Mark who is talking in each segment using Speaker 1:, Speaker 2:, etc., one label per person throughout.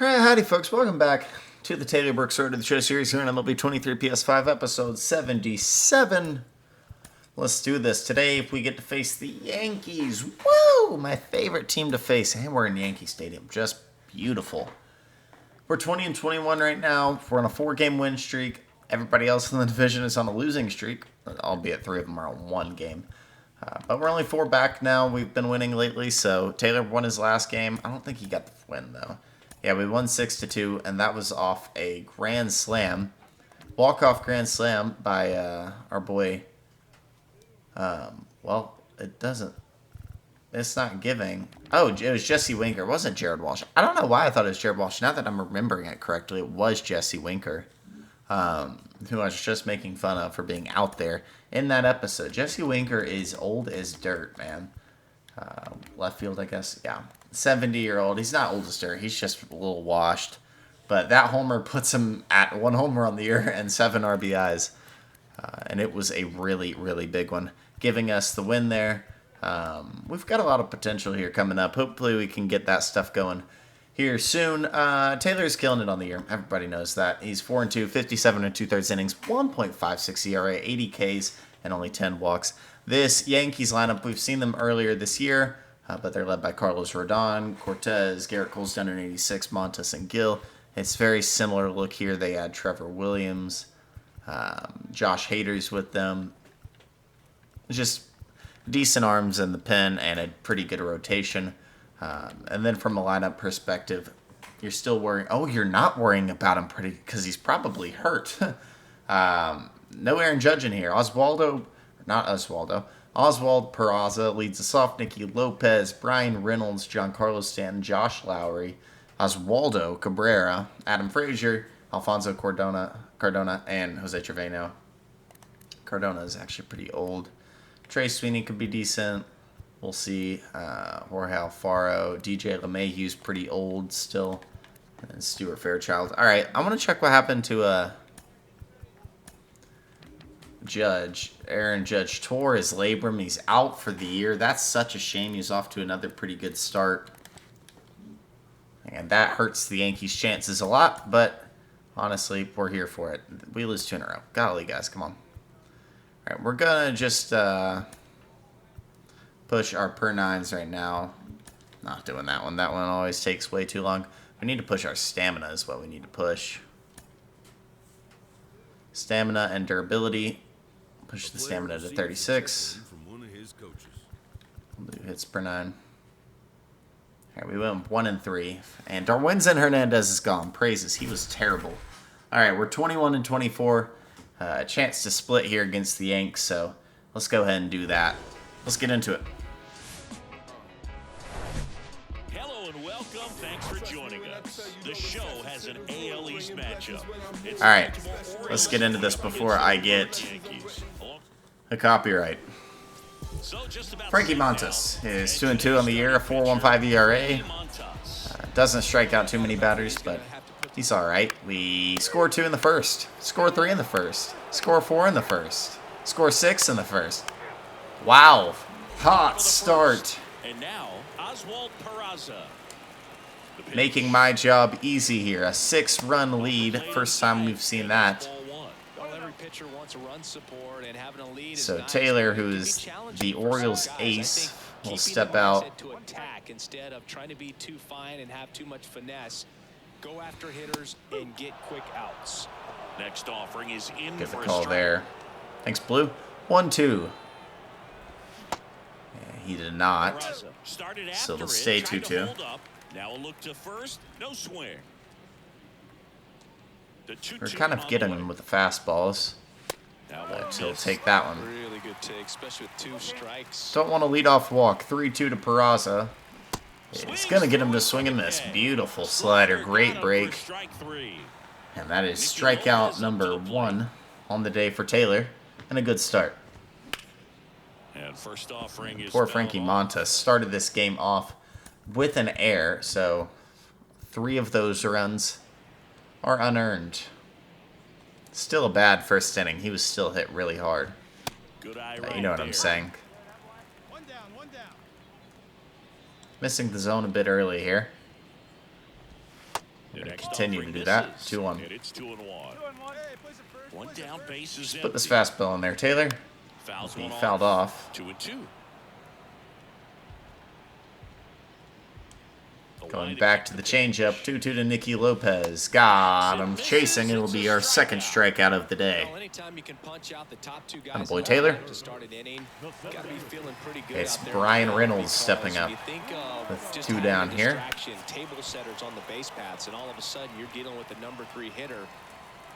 Speaker 1: Alright, howdy folks, welcome back to the Taylor Burke Sword of the Show series here in MLB 23 PS5 episode 77. Let's do this. Today we get to face the Yankees. Woo! My favorite team to face. And we're in Yankee Stadium. Just beautiful. We're 20-21 right now. We're on a 4-game win streak. Everybody else in the division is on a losing streak, albeit 3 of them are on 1 game. But we're only 4 back now. We've been winning lately, so Taylor won his last game. I don't think he got the win, though. Yeah, we won 6-2, and that was off a grand slam. Walk-off grand slam by our boy. Well, it doesn't. It's not giving. Oh, it was Jesse Winker. It wasn't Jared Walsh. I don't know why I thought it was Jared Walsh. Now that I'm remembering it correctly, it was Jesse Winker. Who I was just making fun of for being out there in that episode. Jesse Winker is old as dirt, man. Left field, I guess. Yeah. 70-year-old. He's not old as dirt. He's just a little washed. But that homer puts him at 1 homer on the year and 7 RBIs. And it was a really, really big one, giving us the win there. We've got a lot of potential here coming up. Hopefully we can get that stuff going here soon. Taylor's killing it on the year. Everybody knows that. He's 4-2, 57 and 2/3 innings, 1.56 ERA, 80 Ks, and only 10 walks. This Yankees lineup, we've seen them earlier this year, but they're led by Carlos Rodon, Cortez, Garrett Cole's done an 86, Montes, and Gill. It's very similar look here. They add Trevor Williams, Josh Hader's with them. Just decent arms in the pen and a pretty good rotation. And then from a lineup perspective, you're still worrying. Oh, you're not worrying about him pretty because he's probably hurt. No Aaron Judge in here. Oswald Peraza leads us off. Nicky Lopez, Brian Reynolds, Giancarlo Stanton, Josh Lowry, Oswaldo Cabrera, Adam Frazier, Alfonso Cardona, and Jose Trevino. Cardona is actually pretty old. Trey Sweeney could be decent. We'll see. Jorge Alfaro, DJ LeMahieu's pretty old still, and Stuart Fairchild. All right, I want to check what happened to Judge. Aaron Judge tore his labrum. He's out for the year. That's such a shame. He's off to another pretty good start, and that hurts the Yankees' chances a lot. But honestly, we're here for it. We lose 2 in a row. Golly, guys, come on. All right, we're gonna just push our per 9s right now. Not doing that one. That one always takes way too long. We need to push our stamina is what we need to push. Stamina and durability. Push the stamina to 36. We'll do hits per 9. All right, we went 1-3. And Darwinzon Hernandez is gone. Praises. He was terrible. All right, we're 21-24. A chance to split here against the Yanks, so let's go ahead and do that. Let's get into it.
Speaker 2: Hello and welcome. Thanks for joining us. The show has an AL East matchup.
Speaker 1: All right, let's get into this before I get a copyright. Frankie Montes is 2-2 on the year, a 4.15 ERA. Doesn't strike out too many batters, but he's all right. We score 2 in the first, score 3 in the first, score 4 in the first, score 6 in the first. Wow, hot start.
Speaker 2: And now, Oswald Peraza.
Speaker 1: Making my job easy here. A 6-run lead. First time we've seen that. So Taylor, who's the Orioles ace, will step out.
Speaker 3: Instead of trying to be too fine and have too much finesse, go after hitters and get quick outs.
Speaker 2: Next offering is in
Speaker 1: Get the
Speaker 2: for a
Speaker 1: call
Speaker 2: strike.
Speaker 1: there. Thanks, Blue. 1-2. Yeah, he did not.
Speaker 2: Started
Speaker 1: So
Speaker 2: after
Speaker 1: it'll
Speaker 2: it,
Speaker 1: stay
Speaker 2: tried to
Speaker 1: 2-2.
Speaker 2: hold up. Now a look to first, no swing. The 2-2
Speaker 1: We're kind of
Speaker 2: on
Speaker 1: getting
Speaker 2: the way.
Speaker 1: him with the fastballs.
Speaker 2: Now
Speaker 1: But
Speaker 2: one
Speaker 1: he'll
Speaker 2: miss.
Speaker 1: take that one.
Speaker 3: Really good take, especially with 2 strikes.
Speaker 1: Don't want to lead off walk. 3-2 to Peraza. It's going to get him to swing and miss. Beautiful slider. Great break.
Speaker 2: Strike 3.
Speaker 1: And that is strikeout number 1 on the day for Taylor. And a good start.
Speaker 2: And first offering is
Speaker 1: Poor
Speaker 2: fouled
Speaker 1: Frankie
Speaker 2: off.
Speaker 1: Montes started this game off with an error. So 3 of those runs are unearned. Still a bad first inning. He was still hit really hard.
Speaker 2: Good eye
Speaker 1: But
Speaker 2: right
Speaker 1: you know what
Speaker 2: there.
Speaker 1: I'm saying.
Speaker 4: One down.
Speaker 1: Missing the zone a bit early here. We're going to continue to do that. 2-1.
Speaker 2: And it's 2-1. One down, base is
Speaker 1: Put this
Speaker 2: empty.
Speaker 1: fastball in there, Taylor.
Speaker 2: Fouls
Speaker 1: He
Speaker 2: one
Speaker 1: fouled off.
Speaker 2: 2-2.
Speaker 1: Going back to the changeup. 2-2 to Nicky Lopez. Got him chasing. It'll be our second strikeout of the day.
Speaker 3: Well, anytime you can punch out the top two guys
Speaker 1: Attaboy, Taylor.
Speaker 3: to start an inning, gotta be feeling pretty good
Speaker 1: It's
Speaker 3: out there.
Speaker 1: Brian Reynolds
Speaker 3: Because
Speaker 1: stepping up
Speaker 3: you think of
Speaker 1: with
Speaker 3: just
Speaker 1: 2
Speaker 3: having
Speaker 1: down
Speaker 3: a
Speaker 1: here.
Speaker 3: distraction, table setters on the base paths, and all of a sudden you're dealing with the number 3 hitter.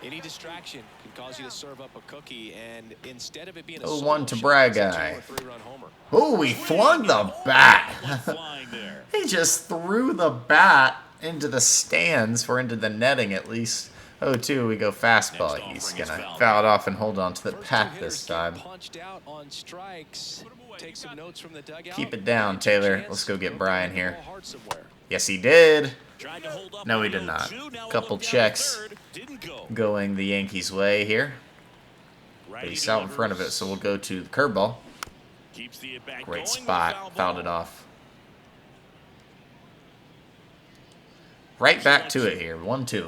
Speaker 3: Any distraction can cause you to serve up a cookie, and instead of it being a
Speaker 1: 0-1 to
Speaker 3: solo
Speaker 1: Brad
Speaker 3: shot, it's a
Speaker 1: guy.
Speaker 3: 2 or 3-run homer.
Speaker 1: Oh, he flung the bat.
Speaker 2: Flying there.
Speaker 1: He just threw the bat into the stands, or into the netting at least. 0-2, we go fastball. He's going to foul it off and hold on to the
Speaker 3: First
Speaker 1: bat
Speaker 3: two
Speaker 1: this
Speaker 3: hitters get
Speaker 1: time.
Speaker 3: punched out on strikes. Take some notes from the dugout.
Speaker 1: Keep it down, Taylor. Let's go get Brian here.
Speaker 3: Ball hard somewhere.
Speaker 1: Yes, he did.
Speaker 2: Tried to hold up
Speaker 1: No,
Speaker 2: on
Speaker 1: he
Speaker 2: the
Speaker 1: did not.
Speaker 2: 0-2. Now
Speaker 1: Couple
Speaker 2: one down
Speaker 1: checks.
Speaker 2: third. Didn't go.
Speaker 1: Going the Yankees' way here. But
Speaker 2: Righty
Speaker 1: he's out in front of it,
Speaker 2: delivers.
Speaker 1: so we'll go to the curveball.
Speaker 2: Keeps the at-bat going
Speaker 1: Great
Speaker 2: with a
Speaker 1: spot.
Speaker 2: foul
Speaker 1: Fouled
Speaker 2: ball.
Speaker 1: it off. Right back to it here. 1-2.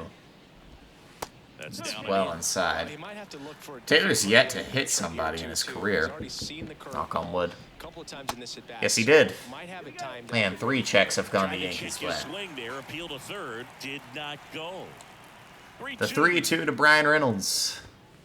Speaker 2: That's
Speaker 1: It's
Speaker 2: down
Speaker 1: well
Speaker 2: and
Speaker 1: inside.
Speaker 3: He might have to look for a
Speaker 1: Taylor's
Speaker 3: different
Speaker 1: yet to
Speaker 3: approach
Speaker 1: hit
Speaker 3: from
Speaker 1: somebody
Speaker 3: here,
Speaker 1: in his
Speaker 3: 2-2.
Speaker 1: career.
Speaker 3: He's already seen the curve
Speaker 1: Knock on wood.
Speaker 3: a couple of times in this at-bat.
Speaker 1: Yes, he did.
Speaker 3: Might have it timed
Speaker 1: Man,
Speaker 3: up.
Speaker 1: 3 checks have gone the
Speaker 2: Tried to check
Speaker 1: Yankees'
Speaker 2: his
Speaker 1: way.
Speaker 2: swing there, appeal to third, did not go.
Speaker 1: The 3-2 to Brian Reynolds.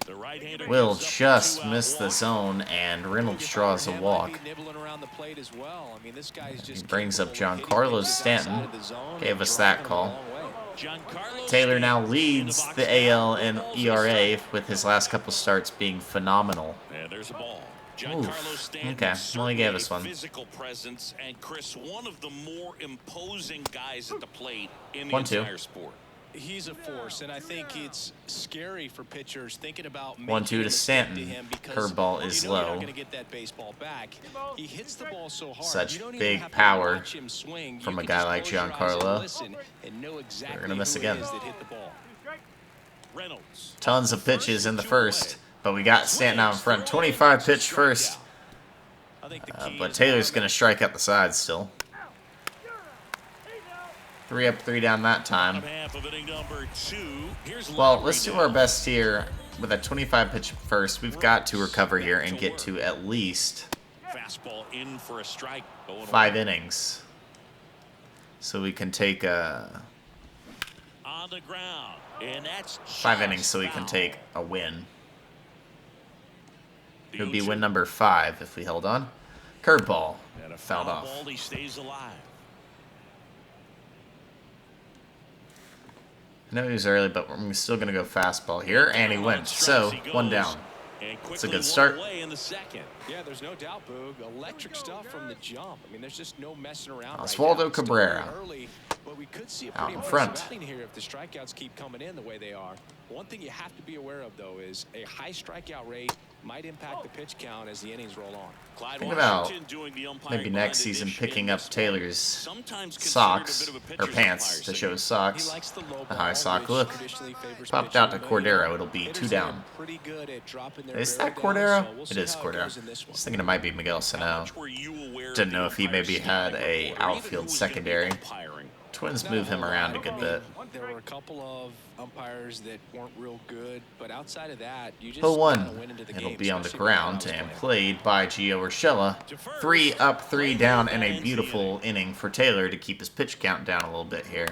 Speaker 2: The right-hander
Speaker 1: Will
Speaker 2: gives up a
Speaker 1: just
Speaker 2: two-out
Speaker 1: miss the
Speaker 2: walk.
Speaker 1: zone, and Reynolds draws a
Speaker 3: Might
Speaker 1: walk.
Speaker 3: be nibbling around the plate as well. I mean, this guy's just
Speaker 1: He brings up
Speaker 3: capable of
Speaker 1: Giancarlo
Speaker 3: hitting pitches
Speaker 1: Stanton.
Speaker 3: outside of the zone
Speaker 1: Gave
Speaker 3: and
Speaker 1: us that
Speaker 3: driving them a
Speaker 1: call.
Speaker 3: long way.
Speaker 2: Giancarlo
Speaker 1: Taylor now
Speaker 2: Stanton in the
Speaker 1: leads
Speaker 2: box
Speaker 1: the
Speaker 2: now.
Speaker 1: AL and
Speaker 2: Balls
Speaker 1: ERA
Speaker 2: aside.
Speaker 1: with his last couple starts being phenomenal.
Speaker 2: And there's a ball. Giancarlo
Speaker 1: Oof.
Speaker 2: Stanton
Speaker 1: Okay, only gave us
Speaker 2: certainly
Speaker 1: one.
Speaker 2: a physical presence, and Chris, one of the more imposing guys at the plate in the
Speaker 1: 1-2.
Speaker 2: entire sport.
Speaker 3: He's a force, and I think it's scary for pitchers thinking about
Speaker 1: 1-2
Speaker 3: making a
Speaker 1: to
Speaker 3: mistake
Speaker 1: Stanton.
Speaker 3: him because
Speaker 1: Curveball is
Speaker 3: you know you're
Speaker 1: low.
Speaker 3: not going to get that baseball back. He hits the ball so hard.
Speaker 1: Such
Speaker 3: you don't even
Speaker 1: big
Speaker 3: have to
Speaker 1: power
Speaker 3: watch him swing.
Speaker 1: from
Speaker 3: You
Speaker 1: a
Speaker 3: can
Speaker 1: guy
Speaker 3: just
Speaker 1: like
Speaker 3: close your eyes and
Speaker 1: Giancarlo.
Speaker 3: listen and know exactly
Speaker 1: gonna miss
Speaker 3: who
Speaker 1: again.
Speaker 3: it is that hit the ball.
Speaker 2: Reynolds.
Speaker 1: Tons of pitches in the first, but we got Stanton out in front. 25 pitch first,
Speaker 3: I think the key
Speaker 1: but
Speaker 3: is
Speaker 1: Taylor's going to strike out the side still. 3 up, 3 down that time.
Speaker 2: Half of inning number 2. Here's
Speaker 1: Well,
Speaker 2: Lowry
Speaker 1: let's do
Speaker 2: now.
Speaker 1: our best here. With a 25 pitch first, we've got to recover here and get to at least
Speaker 2: Fastball in for a strike. Going
Speaker 1: 5
Speaker 2: away.
Speaker 1: innings. So we can take
Speaker 2: On the ground. And that's
Speaker 1: 5
Speaker 2: just
Speaker 1: innings so we can
Speaker 2: foul.
Speaker 1: take a win.
Speaker 2: The
Speaker 1: It would be
Speaker 2: 0-2.
Speaker 1: win number 5 if we held on. Curveball.
Speaker 2: And a
Speaker 1: Fouled
Speaker 2: foul
Speaker 1: off.
Speaker 2: ball, he stays alive.
Speaker 1: I know he was early, but we're still going to go fastball here, and he went. So, 1 down.
Speaker 2: And
Speaker 1: It's a
Speaker 2: quickly
Speaker 1: good start.
Speaker 2: one away in the second.
Speaker 3: Yeah, there's no doubt, Boog. Electric stuff from the jump. I mean, there's just no messing around.
Speaker 1: Oswaldo
Speaker 3: right now. Still
Speaker 1: Cabrera.
Speaker 3: very early, but we could see a
Speaker 1: Out
Speaker 3: pretty
Speaker 1: in
Speaker 3: impressive
Speaker 1: front.
Speaker 3: outing here if the strikeouts keep coming in the way they are. One thing you have to be aware of, though, is a high strikeout rate might impact the pitch count as the innings roll on.
Speaker 2: Clyde
Speaker 1: Think about
Speaker 2: Washington doing the umpiring
Speaker 1: maybe next
Speaker 2: behind the
Speaker 1: season
Speaker 2: dish
Speaker 1: picking
Speaker 2: in
Speaker 1: up
Speaker 2: this one.
Speaker 1: Taylor's
Speaker 2: Sometimes considered a
Speaker 1: socks,
Speaker 2: bit of a
Speaker 1: or
Speaker 2: pitcher's
Speaker 1: pants
Speaker 2: umpire
Speaker 1: to show
Speaker 2: signal.
Speaker 1: his
Speaker 3: He
Speaker 1: socks.
Speaker 3: likes the low
Speaker 1: The
Speaker 3: ball,
Speaker 1: high sock
Speaker 3: which
Speaker 1: look.
Speaker 3: traditionally favors
Speaker 1: Popped out to
Speaker 3: pitching, but,
Speaker 1: Cordero. It'll be
Speaker 3: hitters
Speaker 1: 2
Speaker 3: that are
Speaker 1: down.
Speaker 3: pretty good at dropping their
Speaker 1: Is
Speaker 3: barrel
Speaker 1: that
Speaker 3: down,
Speaker 1: Cordero?
Speaker 3: so we'll
Speaker 1: It
Speaker 3: see
Speaker 1: is
Speaker 3: how
Speaker 1: Cordero.
Speaker 3: goes in this
Speaker 1: I
Speaker 3: one.
Speaker 1: was thinking it might be Miguel
Speaker 2: How
Speaker 1: Sano.
Speaker 2: much were you aware of
Speaker 1: Didn't
Speaker 2: the
Speaker 1: know if he
Speaker 2: umpire's
Speaker 1: maybe had
Speaker 2: scouting
Speaker 1: a
Speaker 2: report, or even
Speaker 1: outfield
Speaker 2: who was gonna be
Speaker 1: secondary.
Speaker 2: umpiring?
Speaker 1: Twins
Speaker 3: Not
Speaker 1: move
Speaker 3: a
Speaker 1: him
Speaker 3: whole
Speaker 1: around a
Speaker 3: lot.
Speaker 1: good
Speaker 3: I
Speaker 1: bit.
Speaker 3: mean, there were a couple of umpires that weren't real good, but outside of that, you just
Speaker 1: 0-1.
Speaker 3: kinda went into the
Speaker 1: It'll
Speaker 3: game,
Speaker 1: be on the
Speaker 3: especially when I
Speaker 1: ground
Speaker 3: was
Speaker 1: and
Speaker 3: playing.
Speaker 1: played by Gio Urshela. 3 up, 3 down, and a beautiful inning for Taylor to keep his pitch count down a little bit here.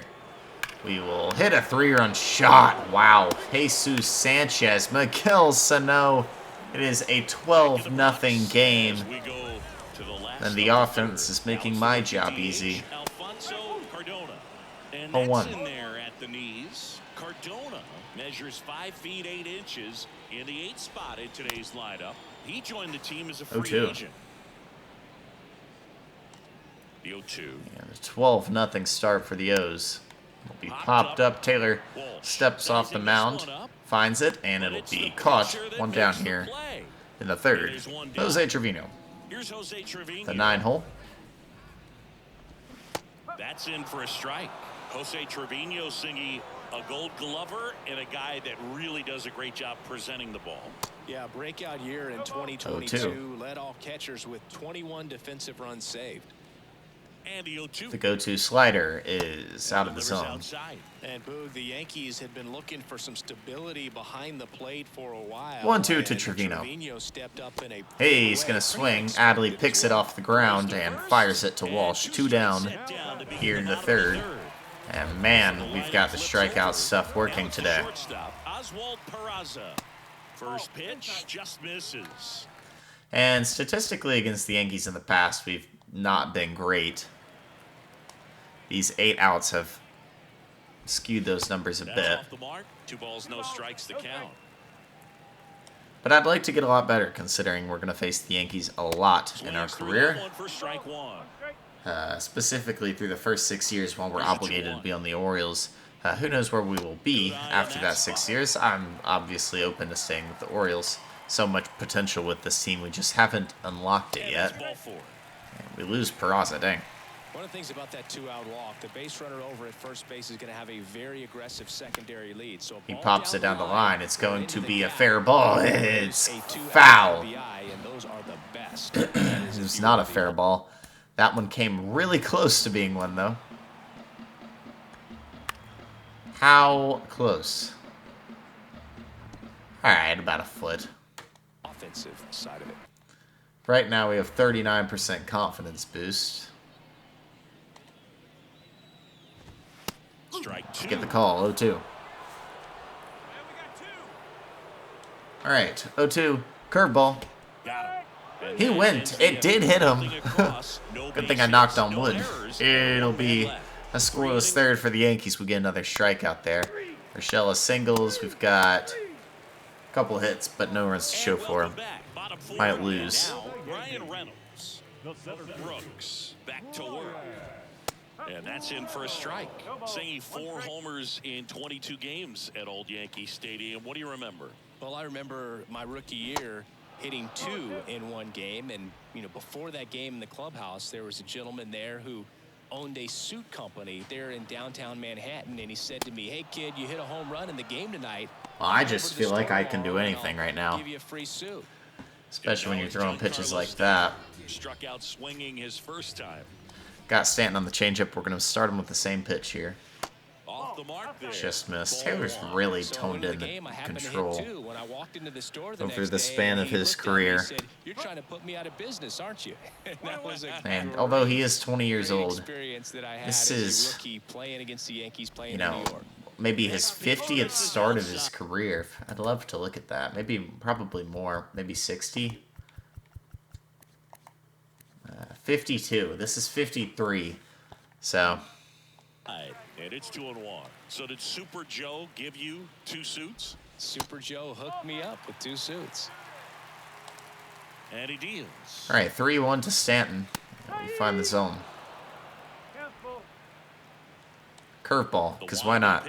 Speaker 1: We will hit a 3-run shot. Wow. Jesus Sanchez, Miguel Sano. It is a 12-0 game.
Speaker 2: As we go to the last
Speaker 1: And the
Speaker 2: of
Speaker 1: offense
Speaker 2: third.
Speaker 1: is making
Speaker 2: Now
Speaker 1: my
Speaker 2: to the
Speaker 1: job
Speaker 2: DH,
Speaker 1: easy.
Speaker 2: Alfonso Cardona. And
Speaker 1: 0-1.
Speaker 2: that's in there at the knees. Cardona measures 5 feet 8 inches in the 8th spot in today's lineup. He joined the team as a free
Speaker 1: 0-2.
Speaker 2: agent. The 0-2.
Speaker 1: And a 12-0 start for the O's. Will be popped up. Taylor steps off the mound, finds it, and it'll be caught. 1 down here in the 3rd. Jose Trevino,
Speaker 2: Here's Jose Trevino.
Speaker 1: the 9-hole.
Speaker 2: That's in for a strike. Jose Trevino singing a Gold Glover and a guy that really does a great job presenting the ball.
Speaker 3: Yeah, breakout year in 2022 led all catchers with 21 defensive runs saved.
Speaker 2: And the 0-2.
Speaker 1: The go-to slider is out of the
Speaker 2: Delivers
Speaker 1: zone.
Speaker 2: outside.
Speaker 3: And Boog, the Yankees had been looking for some stability behind the plate for a while.
Speaker 1: 1-2 to
Speaker 3: and
Speaker 1: Trevino.
Speaker 3: Stepped up in a
Speaker 1: Hey, he's going to swing. Adley picks it off the ground and fires it to Walsh. 2 down here in the third. And man, we've got the strikeout stuff working today.
Speaker 2: Oswald Peraza. First pitch just misses.
Speaker 1: And statistically against the Yankees in the past, we've not been great. These 8 outs have skewed those numbers a bit.
Speaker 2: Off the mark. 2 balls, no strikes to count.
Speaker 1: But I'd like to get a lot better considering we're going to face the Yankees a lot in our career. Specifically through the first 6 years while we're obligated to be on the Orioles. Who knows where we will be after that 6 years. I'm obviously open to staying with the Orioles. So much potential with this team. We just haven't unlocked it yet. And we lose Peraza, dang.
Speaker 3: One of the things about that 2-out walk, the base runner over at first base is going to have a very aggressive secondary lead. So
Speaker 1: he pops it down the line. It's going to be a fair ball. It's foul.
Speaker 3: And those are the best.
Speaker 1: It was not a fair ball. That one came really close to being one, though. How close? Alright, about a foot.
Speaker 3: Offensive side of it.
Speaker 1: Right now we have 39% confidence boost.
Speaker 2: Strike 2.
Speaker 1: Get the call, 0-2. Alright, 0-2. Curveball. He went. It did hit him. Good thing I knocked on wood. It'll be a scoreless third for the Yankees. We get another strikeout there. Urshela singles. We've got a couple hits, but no runs to show for him. Might lose.
Speaker 2: Ryan Reynolds. Brooks back to work. And that's in for a strike. Singing 4 homers in 22 games at Old Yankee Stadium. What do you remember?
Speaker 3: Well, I remember my rookie year hitting 2 in one game. And, you know, before that game in the clubhouse, there was a gentleman there who owned a suit company there in downtown Manhattan. And he said to me, hey, kid, you hit a home run in the game tonight.
Speaker 1: Well, I just feel like I can do anything right now.
Speaker 3: Give you a free suit.
Speaker 1: Especially when you're throwing pitches like that.
Speaker 2: Struck out swinging his first time.
Speaker 1: Got Stanton on the changeup. We're going to start him with the same pitch here.
Speaker 2: Off the mark there.
Speaker 1: Just missed. Taylor's really toned in the control over the span of his career.
Speaker 3: You're trying to put me out of business, aren't you?
Speaker 1: And although he is 20 years old, this is, you know, maybe his 50th start of his career. I'd love to look at that. Maybe, probably more. Maybe 60. 52. This is 53. So.
Speaker 2: And it's 2-1. So did Super Joe give you 2 suits?
Speaker 3: Super Joe hooked me up with 2 suits.
Speaker 2: And he deals.
Speaker 1: All right, 3-1 to Stanton. We find the zone. Curveball, because why not?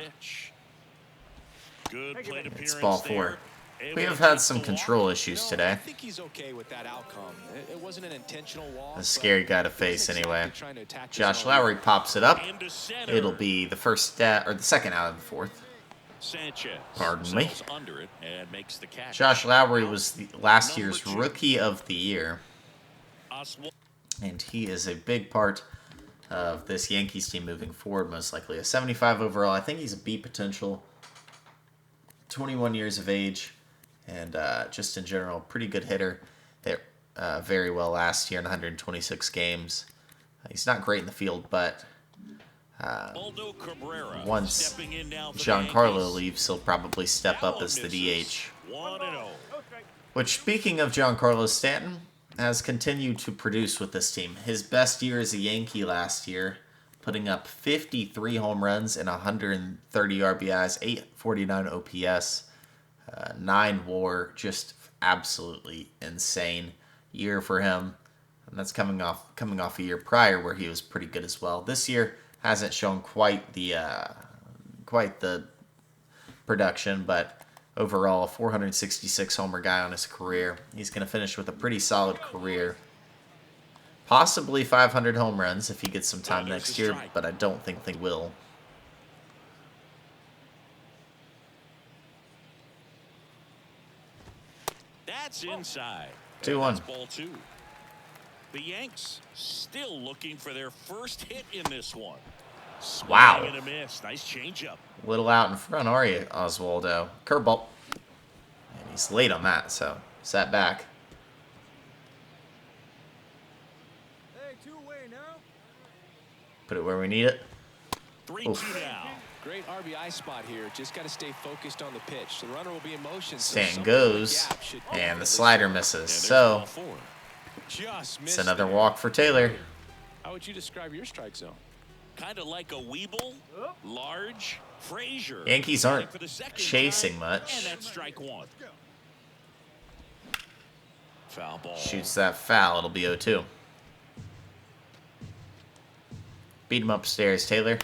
Speaker 2: Good plate appearance.
Speaker 1: It's ball 4. We have had some control issues today.
Speaker 3: I think he's okay with that outcome. It wasn't an intentional walk.
Speaker 1: A scary guy to face anyway. Josh Lowry pops it up. It'll be the second out of the 4th. Pardon me. Josh Lowry was last year's Rookie of the Year. And he is a big part of this Yankees team moving forward, most likely. A 75 overall. I think he's a B potential. 21 years of age. And just in general, pretty good hitter. Hit very well last year in 126 games. He's not great in the field, but once Giancarlo leaves, he'll probably step up as the DH. Which, speaking of Giancarlo Stanton, has continued to produce with this team. His best year as a Yankee last year, putting up 53 home runs and 130 RBIs, 849 OPS. 9 WAR, just absolutely insane year for him. And that's coming off a year prior where he was pretty good as well. This year hasn't shown quite the production, but overall, a 466 homer guy on his career. He's going to finish with a pretty solid career. Possibly 500 home runs if he gets some time next year, but I don't think they will.
Speaker 2: That's inside.
Speaker 1: 2-1.
Speaker 2: Ball 2. The Yanks still looking for their first hit in this one.
Speaker 1: Wow.
Speaker 2: Swing and a miss. Nice changeup.
Speaker 1: Little out in front, are you, Oswaldo? Curveball. And he's late on that, so sat back. Put it where we need it.
Speaker 2: 3-2 now.
Speaker 3: Great RBI spot here. Just got to stay focused on the pitch. The runner will be in motion.
Speaker 1: Stand goes, and the slider misses. So it's another walk for Taylor.
Speaker 3: How would you describe your strike zone?
Speaker 2: Kind of like a Weeble, large, Frazier.
Speaker 1: Yankees aren't chasing much.
Speaker 2: And that's strike one. Foul ball.
Speaker 1: Shoots that foul. It'll be 0-2. Beat him upstairs, Taylor.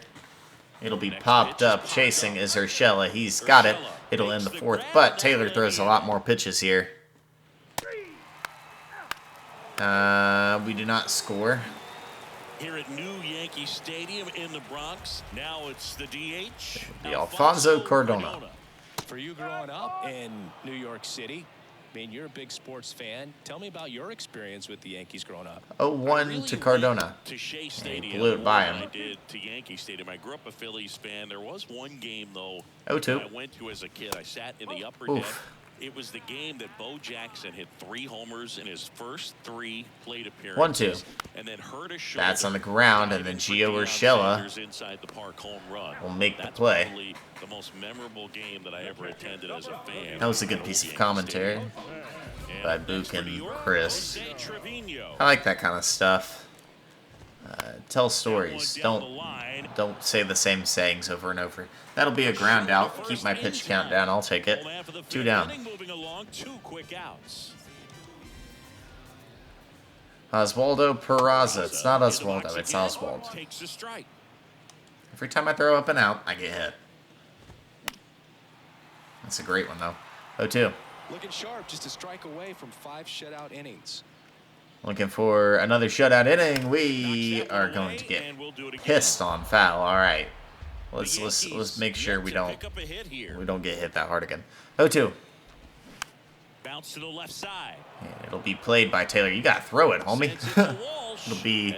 Speaker 1: It'll be popped up. Chasing is Urshela. He's got it. It'll end the fourth, but Taylor throws a lot more pitches here. We do not score.
Speaker 2: Here at New Yankee Stadium in the Bronx. Now it's the DH.
Speaker 1: The Alfonso Cardona.
Speaker 3: For you growing up in New York City, I mean, you're a big sports fan. Tell me about your experience with the Yankees growing up.
Speaker 1: 0-1 to Cardona.
Speaker 2: To Shea Stadium.
Speaker 1: He blew it by him.
Speaker 2: I did to Yankee Stadium. I grew up a Phillies fan. There was one game, though,
Speaker 1: 0-2.
Speaker 2: I went to as a kid. I sat in the upper deck. It was the game that Bo Jackson hit 3 homers in his first 3 plate appearances.
Speaker 1: 1-2.
Speaker 2: And then hurt a shoulder.
Speaker 1: That's on the ground, and then Gio Urshela
Speaker 2: inside the park home run.
Speaker 1: will make the
Speaker 2: That's
Speaker 1: play.
Speaker 2: probably the most memorable game that I ever attended as a fan.
Speaker 1: That was a good piece of commentary by Book and Chris. I like that kind of stuff. Tell stories. Don't say the same sayings over and over. That'll be a ground out. Keep my pitch count down. I'll take it. 2 down. Oswaldo Peraza. It's not Oswaldo. It's Oswald. Every time I throw up and out, I get hit. That's a great one, though. 0-2.
Speaker 3: Looking sharp, just a strike away from 5 shutout innings.
Speaker 1: Looking for another shutout inning. We are going to get pissed on foul. All right. Let's make sure we don't get hit that hard again. 0-2.
Speaker 2: Bounce to the left side.
Speaker 1: And it'll be played by Taylor. You gotta throw it, homie. It'll be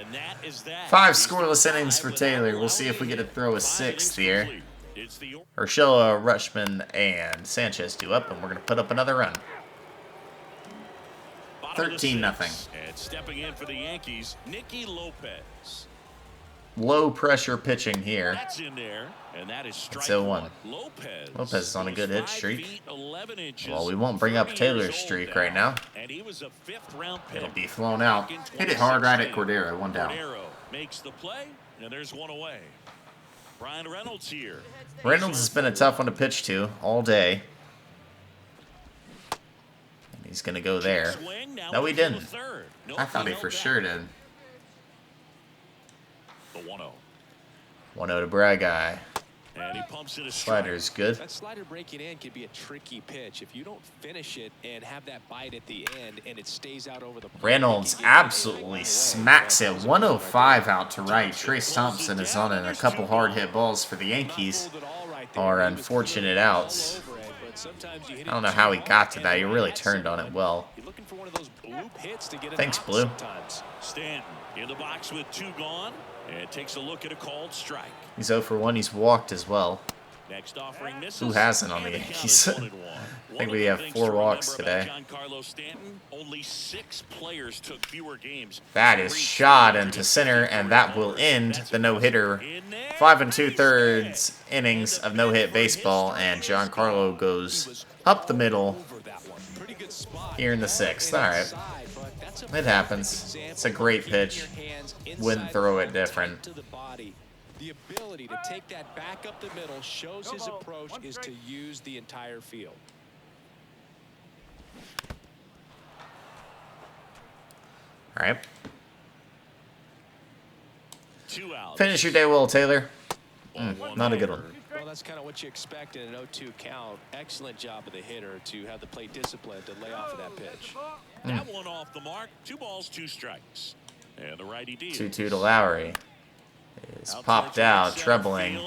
Speaker 1: 5 scoreless innings for Taylor. We'll see if we get to throw a 6th here. Urshela, Rushman, and Sanchez do up, and we're gonna put up another run. 13-0.
Speaker 2: And stepping in for the Yankees, Nicky Lopez.
Speaker 1: Low pressure pitching here.
Speaker 2: That's in there, and that is strike
Speaker 1: 0-1.
Speaker 2: Lopez
Speaker 1: is on a good hit streak.
Speaker 2: 5 feet, 11 inches,
Speaker 1: Well, we won't bring up
Speaker 2: 30
Speaker 1: Taylor's
Speaker 2: years
Speaker 1: streak
Speaker 2: old
Speaker 1: right now.
Speaker 2: And he was a 5th-round pick.
Speaker 1: It'll be flown out. Hit it hard right at Cordero. 1 down.
Speaker 2: Cordero makes the play, and there's 1 away. Brian Reynolds here.
Speaker 1: Reynolds has been a tough one to pitch to all day. And he's going to go there. No, he didn't. I thought he for sure did.
Speaker 2: The 1-0.
Speaker 1: 1-0 to Brad Guy.
Speaker 2: And he pumps it a
Speaker 1: Slider's good.
Speaker 3: That slider breaking in could be a tricky pitch. If you don't finish it and have that bite at the end and it stays out over the plate,
Speaker 1: Reynolds absolutely smacks it. 105 out to right. Trace Thompson is on it. And a couple hard hit balls for the Yankees are unfortunate outs. I don't know how he got to that. He really turned on it well. Thanks, Blue.
Speaker 2: Stanton in the box with 2 gone. And takes a look at a called strike.
Speaker 1: He's 0 for 1. He's walked as well.
Speaker 2: Next offering misses.
Speaker 1: Who hasn't on the Yankees? I think we have 4 walks today.
Speaker 2: Stanton, only 6 players took fewer games.
Speaker 1: That is shot into center, and that will end the no-hitter. 5 2/3 innings of no-hit baseball, and Giancarlo goes up the middle here in the 6th. All right. It happens. It's a great pitch. Wouldn't throw it different.
Speaker 3: The ability to take that back up the middle shows his approach is to use the entire field.
Speaker 1: All right.
Speaker 2: 2 outs.
Speaker 1: Finish your day well, Taylor. Not a good one.
Speaker 3: Well, that's kind of what you expect in an 0-2 count. Excellent job of the hitter to have the plate discipline to lay off of that pitch.
Speaker 2: That one off the mark. 2 balls, 2 strikes. And the righty deals.
Speaker 1: 2-2 to Lowry. Is popped out, trebling.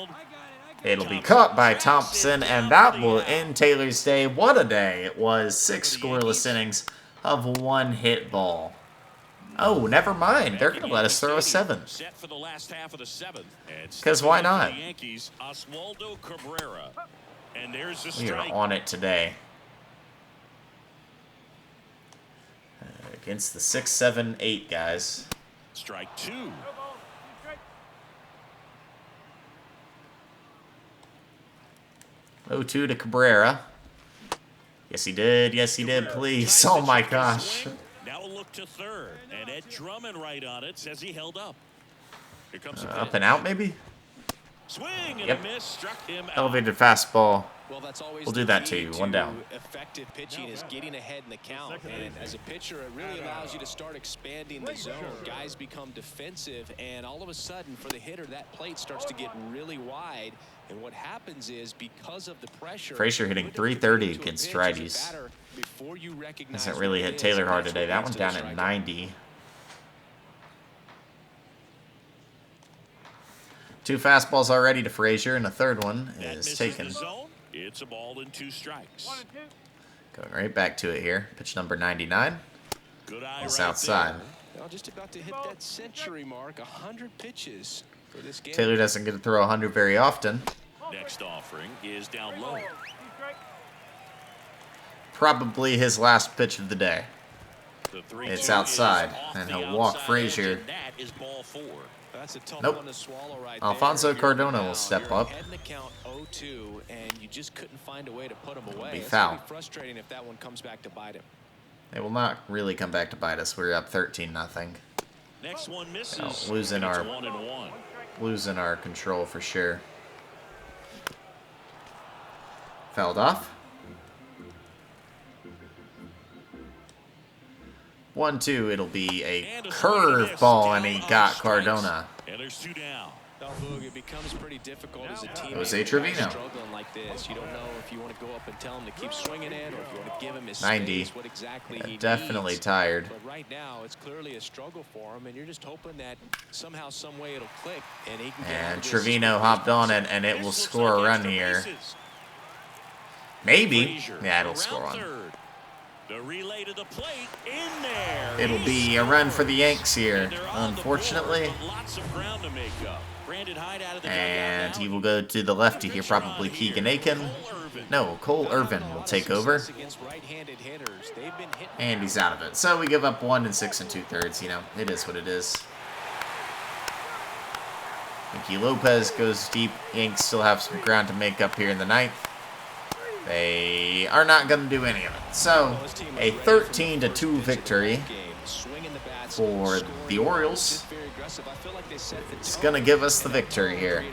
Speaker 1: It'll be caught by Thompson, and that will end Taylor's day. What a day it was. 6 scoreless innings of 1 hit ball. Oh, never mind. They're going to let us throw a 7.
Speaker 2: Set for the last half of the 7th.
Speaker 1: Because why not?
Speaker 2: The Yankees, Oswaldo Cabrera. And there's the
Speaker 1: We are
Speaker 2: strike.
Speaker 1: on it today. Against the 6, 7, 8 guys.
Speaker 2: Strike 2.
Speaker 1: 0-2 to Cabrera. Yes, he did. Yes, he did. Please. Oh, my gosh.
Speaker 2: Now a look to third. And Ed Drummond right on it says he held up. Here comes the
Speaker 1: Up and out, maybe?
Speaker 2: swing and
Speaker 1: Yep.
Speaker 2: a miss. Struck him out.
Speaker 1: Elevated fastball.
Speaker 3: Well, that's always
Speaker 1: We'll
Speaker 3: the
Speaker 1: do that
Speaker 3: key
Speaker 1: to you. One down.
Speaker 3: Effective pitching is getting ahead in the count. And as a pitcher, it really allows you to start expanding the zone. Guys become defensive, and all of a sudden, for the hitter, that plate starts to get really wide. And what happens is, because of the pressure,
Speaker 1: Frazier hitting 330 against righties. Hasn't really hit Taylor hard today. That one's down at 90. 2 fastballs already to Frazier, and a third one
Speaker 2: That
Speaker 1: is
Speaker 2: misses
Speaker 1: taken.
Speaker 2: the zone. It's a ball and 2 strikes.
Speaker 1: Going right back to it here. Pitch number 99.
Speaker 2: Good eye
Speaker 1: It's
Speaker 2: right
Speaker 1: outside.
Speaker 3: Well, just about to hit that century mark. 100 pitches for this game.
Speaker 1: Taylor doesn't get to throw 100 very often.
Speaker 2: there. Next offering is down low.
Speaker 1: Probably his last pitch of the day.
Speaker 2: The 3-2
Speaker 1: It's
Speaker 2: is
Speaker 1: outside,
Speaker 2: off
Speaker 1: and
Speaker 2: the
Speaker 1: he'll walk
Speaker 2: outside
Speaker 1: Frazier.
Speaker 2: edge, and that is ball 4.
Speaker 3: That's a tough
Speaker 1: Nope.
Speaker 3: one to swallow right
Speaker 1: Alfonso
Speaker 3: there.
Speaker 1: Cardona
Speaker 3: You're
Speaker 1: will step
Speaker 3: down.
Speaker 1: up.
Speaker 3: You're ahead in the count 0-2, and you just couldn't find a way to put him away.
Speaker 1: be
Speaker 3: It's
Speaker 1: foul.
Speaker 3: gonna be frustrating if that one comes back to bite him.
Speaker 1: It will not really come back to bite us. We're up 13-0.
Speaker 2: Next one misses.
Speaker 1: Losing
Speaker 2: It's
Speaker 1: our
Speaker 2: 1-1.
Speaker 1: Losing our control for sure. Fouled off. 1-2. It'll be a
Speaker 2: And a swing and a miss
Speaker 1: curveball, and
Speaker 2: down
Speaker 1: he
Speaker 2: on
Speaker 1: got
Speaker 2: strikes.
Speaker 1: Cardona.
Speaker 2: And there's 2 down.
Speaker 3: Now, Boog, it becomes pretty difficult as a team.
Speaker 1: It was a Trevino.
Speaker 3: Struggling like this, you don't know if you want to go up and tell him to keep swinging it, or if you want to give him his
Speaker 1: 90.
Speaker 3: space, what exactly he
Speaker 1: Definitely
Speaker 3: needs.
Speaker 1: tired.
Speaker 3: But right now, it's clearly a struggle for him, and you're just hoping that somehow, some way, it'll click, and he can get out
Speaker 1: And
Speaker 3: of this
Speaker 1: Trevino
Speaker 3: as
Speaker 1: hopped on
Speaker 3: quickly
Speaker 1: it, and it
Speaker 2: This
Speaker 1: will
Speaker 2: looks
Speaker 1: score a
Speaker 2: like
Speaker 1: run
Speaker 2: extra
Speaker 1: here.
Speaker 2: bases.
Speaker 1: Maybe.
Speaker 2: Frazier
Speaker 1: Yeah, it'll
Speaker 2: around
Speaker 1: score one.
Speaker 2: third. The relay to the plate in there.
Speaker 1: It'll
Speaker 2: He
Speaker 1: be a run for the
Speaker 2: scores.
Speaker 1: Yanks here,
Speaker 2: And they're on the board,
Speaker 1: unfortunately.
Speaker 2: but lots of ground to make up. Brandon Hyde out of the
Speaker 1: And
Speaker 2: dugout
Speaker 1: he
Speaker 2: now.
Speaker 1: will go to the lefty here,
Speaker 2: Pitcher
Speaker 1: probably
Speaker 2: on here,
Speaker 1: Keegan Aiken.
Speaker 2: Cole Irvin.
Speaker 1: No, Cole Irvin will take over.
Speaker 3: against right-handed hitters. They've been hitting
Speaker 1: And he's out of it. So we give up 1 6 2/3. You know, it is what it is. Mickey Lopez goes deep. Yanks still have some ground to make up here in the 9th. They are not going to do any of it. So, a 13-2 victory for the Orioles. It's going to give us the victory here.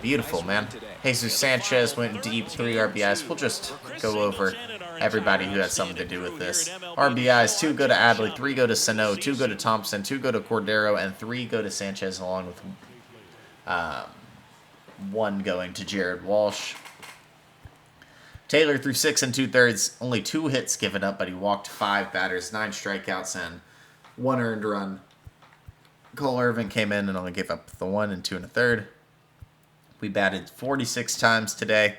Speaker 1: Beautiful, man. Jesus Sanchez went deep, 3 RBIs. We'll just go over everybody who had something to do with this. RBIs, 2 go to Adley, 3 go to Sano, 2 go to Thompson, 2 go to Cordero, and 3 go to Sanchez, along with 1 going to Jared Walsh. Taylor threw 6 2/3, only 2 hits given up, but he walked 5 batters, 9 strikeouts, and 1 earned run. Cole Irvin came in and only gave up the 1 2 1/3. We batted 46 times today,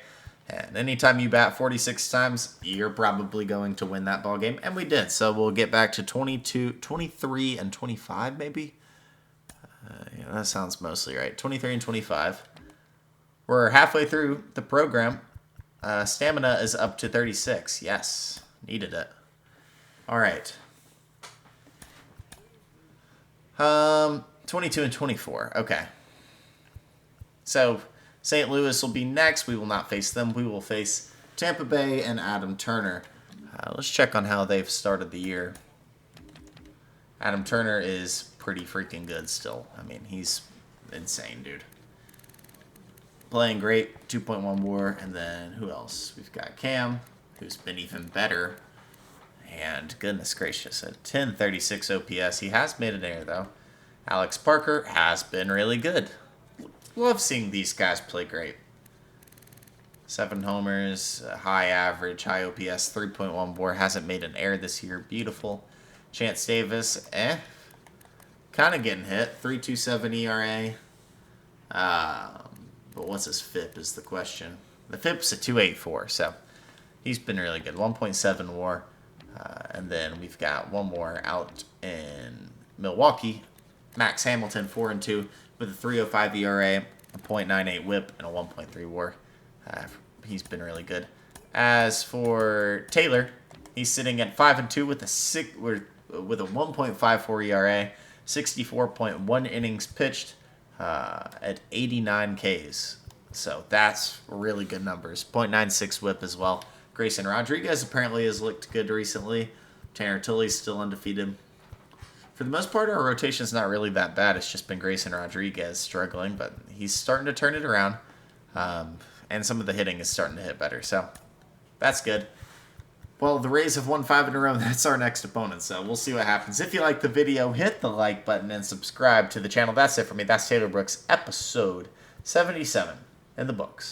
Speaker 1: and anytime you bat 46 times, you're probably going to win that ball game, and we did. So we'll get back to 23 and 25, maybe. Yeah, that sounds mostly right. 23 and 25. We're halfway through the program. Stamina is up to 36. Yes, needed it. All right. 22 and 24. Okay. So St. Louis will be next. We will not face them. We will face Tampa Bay and Adam Turner. Let's check on how they've started the year. Adam Turner is pretty freaking good still. I mean, he's insane, dude. Playing great, 2.1 WAR, and then who else? We've got Cam, who's been even better, and goodness gracious, at 1036 OPS. He has made an error, though. Alex Parker has been really good. Love seeing these guys play great. 7 homers, high average, high OPS, 3.1 WAR. Hasn't made an error this year. Beautiful. Chance Davis, kind of getting hit. 3.27 ERA. But what's his FIP is the question. The FIP's a 2.84, so he's been really good. 1.7 WAR. And then we've got one more out in Milwaukee. Max Hamilton, 4-2 with a 3.05 ERA, a .98 WHIP, and a 1.3 WAR. He's been really good. As for Taylor, he's sitting at 5-2 with a 1.54 ERA, 64.1 innings pitched, at 89 Ks. So that's really good numbers. .96 WHIP as well. Grayson Rodriguez apparently has looked good recently. Tanner Tilley's still undefeated. For the most part, our rotation's not really that bad. It's just been Grayson Rodriguez struggling, but he's starting to turn it around. And some of the hitting is starting to hit better. So that's good. Well, the Rays have won 5 in a row. That's our next opponent, so we'll see what happens. If you like the video, hit the like button and subscribe to the channel. That's it for me. That's Taylor Brooks, episode 77 in the books.